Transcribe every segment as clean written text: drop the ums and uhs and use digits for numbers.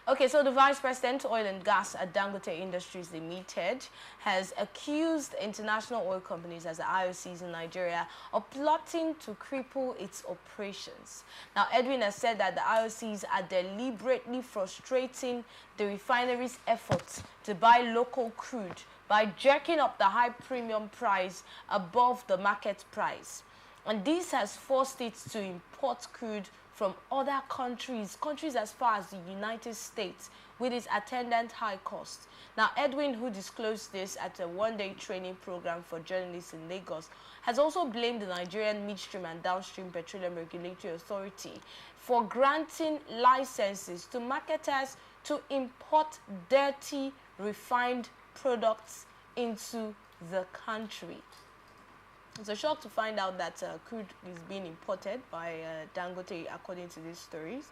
Okay, so the Vice President, Oil and Gas at Dangote Industries Limited, has accused international oil companies as the IOCs in Nigeria of plotting to cripple its operations. Now, Edwin has said that the IOCs are deliberately frustrating the refinery's efforts to buy local crude by jerking up the high premium price above the market price. And this has forced it to import crude from other countries as far as the United States, with its attendant high cost. Now, Edwin, who disclosed this at a one-day training program for journalists in Lagos, has also blamed the Nigerian Midstream and Downstream Petroleum Regulatory Authority for granting licenses to marketers to import dirty, refined products into the country. It's a shock to find out that crude is being imported by Dangote, according to these stories.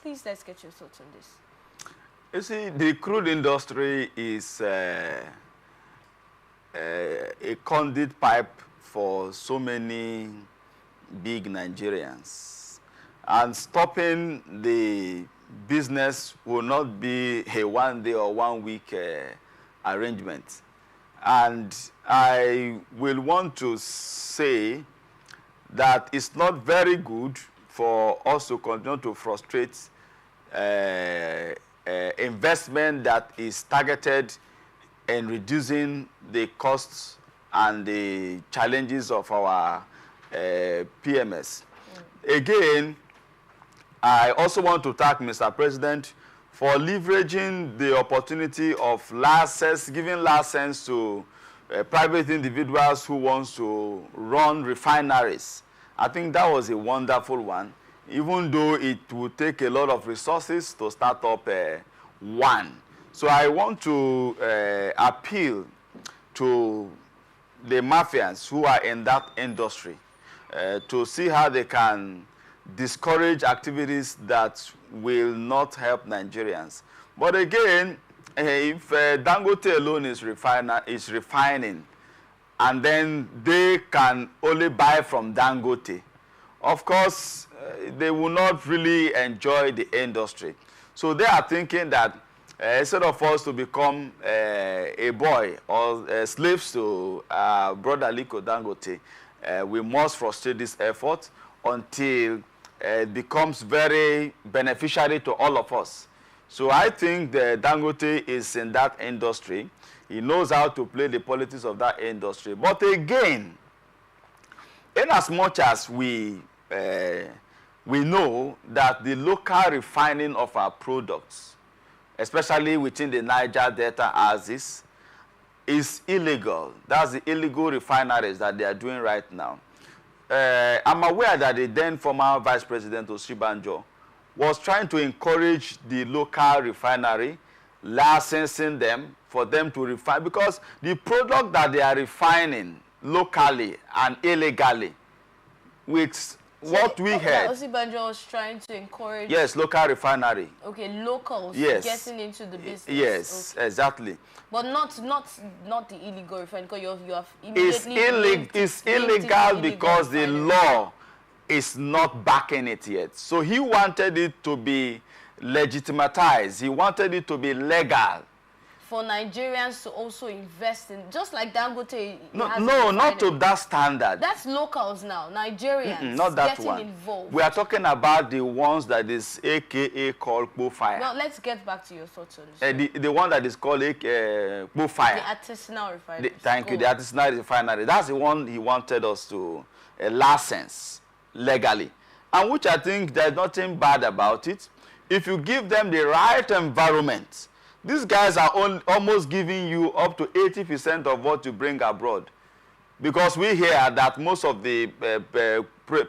Please, let's get your thoughts on this. You see, the crude industry is a conduit pipe for so many big Nigerians. And stopping the business will not be a one-day or one-week arrangement. And I will want to say that it's not very good for us to continue to frustrate investment that is targeted in reducing the costs and the challenges of our PMS. Again, I also want to thank Mr. President for leveraging the opportunity of giving license to private individuals who want to run refineries. I think that was a wonderful one, even though it would take a lot of resources to start up one. So I want to appeal to the mafians who are in that industry to see how they can discourage activities that will not help Nigerians. But again, if Dangote alone is refining, and then they can only buy from Dangote, of course, they will not really enjoy the industry. So they are thinking that instead of us to become a boy or slaves to brother Liko Dangote, we must frustrate this effort until it becomes very beneficiary to all of us. So I think that Dangote is in that industry. He knows how to play the politics of that industry. But again, in as much as we know that the local refining of our products, especially within the Niger Delta axis, is illegal. That's the illegal refineries that they are doing right now. I'm aware that the then former Vice President Osibanjo was trying to encourage the local refinery, licensing them for them to refine, because the product that they are refining locally and illegally, with what we heard. Osibanjo was trying to encourage. Yes, local refinery. Okay, locals. Yes. Getting into the business. Yes, okay. Exactly. But not the illegal refinery, because you have immediately. It's illegal because the law is not backing it yet. So he wanted it to be legitimatized. He wanted it to be legal. For Nigerians to also invest in, just like Dangote. No, not to that standard. That's locals now, Nigerians. Not that getting one. Involved. We are talking about the ones that is AKA called Fire. Well, let's get back to your thoughts on this. The one that is called Fire. The artisanal refinery. Thank you, the artisanal refinery. That's the one he wanted us to license legally. And which I think there's nothing bad about it. If you give them the right environment, these guys are almost giving you up to 80% of what you bring abroad. Because we hear that most of the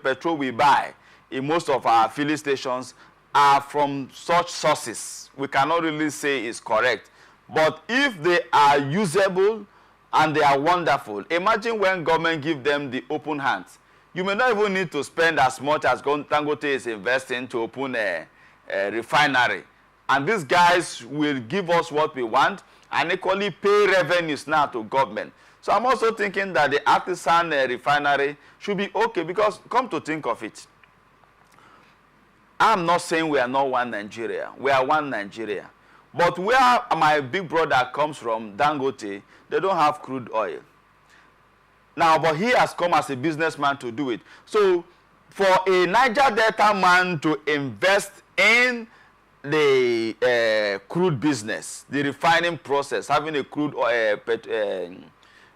petrol we buy in most of our filling stations are from such sources. We cannot really say it's correct. But if they are usable and they are wonderful, imagine when government give them the open hands. You may not even need to spend as much as Dangote is investing to open a refinery. And these guys will give us what we want and equally pay revenues now to government. So I'm also thinking that the artisan refinery should be okay, because come to think of it, I'm not saying we are not one Nigeria. We are one Nigeria. But where my big brother comes from, Dangote, they don't have crude oil. Now, but he has come as a businessman to do it. So, for a Niger Delta man to invest in the crude business, the refining process, having a crude oil,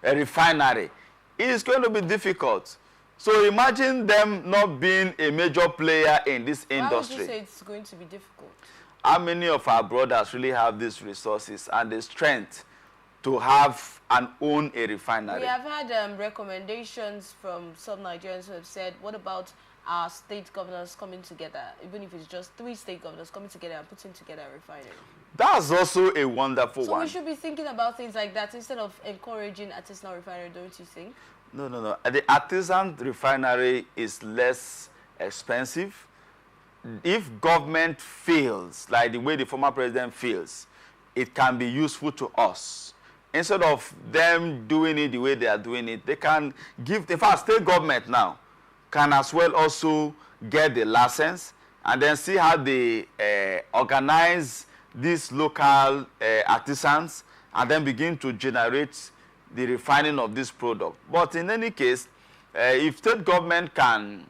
a refinery, it's going to be difficult. So imagine them not being a major player in this industry. Why would you say it's going to be difficult? How many of our brothers really have these resources and the strength to have and own a refinery? We have had recommendations from some Nigerians who have said, what about our state governors coming together, even if it's just 3 state governors coming together and putting together a refinery? That's also a wonderful one. So we should be thinking about things like that instead of encouraging artisanal refinery, don't you think? No. The artisan refinery is less expensive. If government fails, like the way the former president fails, it can be useful to us. Instead of them doing it the way they are doing it, they can give, in fact, state government now can as well also get the license and then see how they organize these local artisans and then begin to generate the refining of this product. But in any case, if state government can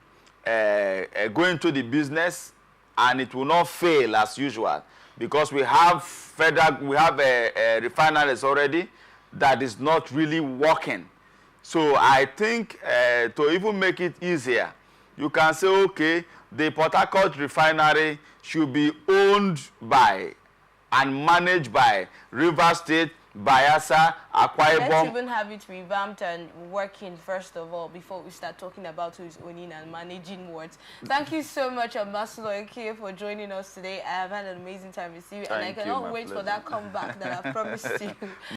go into the business and it will not fail as usual, because we have refineries already that is not really working. So I think to even make it easier, you can say, okay, the Port Harcourt refinery should be owned by and managed by River State, Bayelsa, Akwa Ibom. Let's even have it revamped and working first of all before we start talking about who is owning and managing what. Thank you so much, Ambassador Eke, for joining us today. I have had an amazing time with you, and I cannot wait for that comeback that I promised you.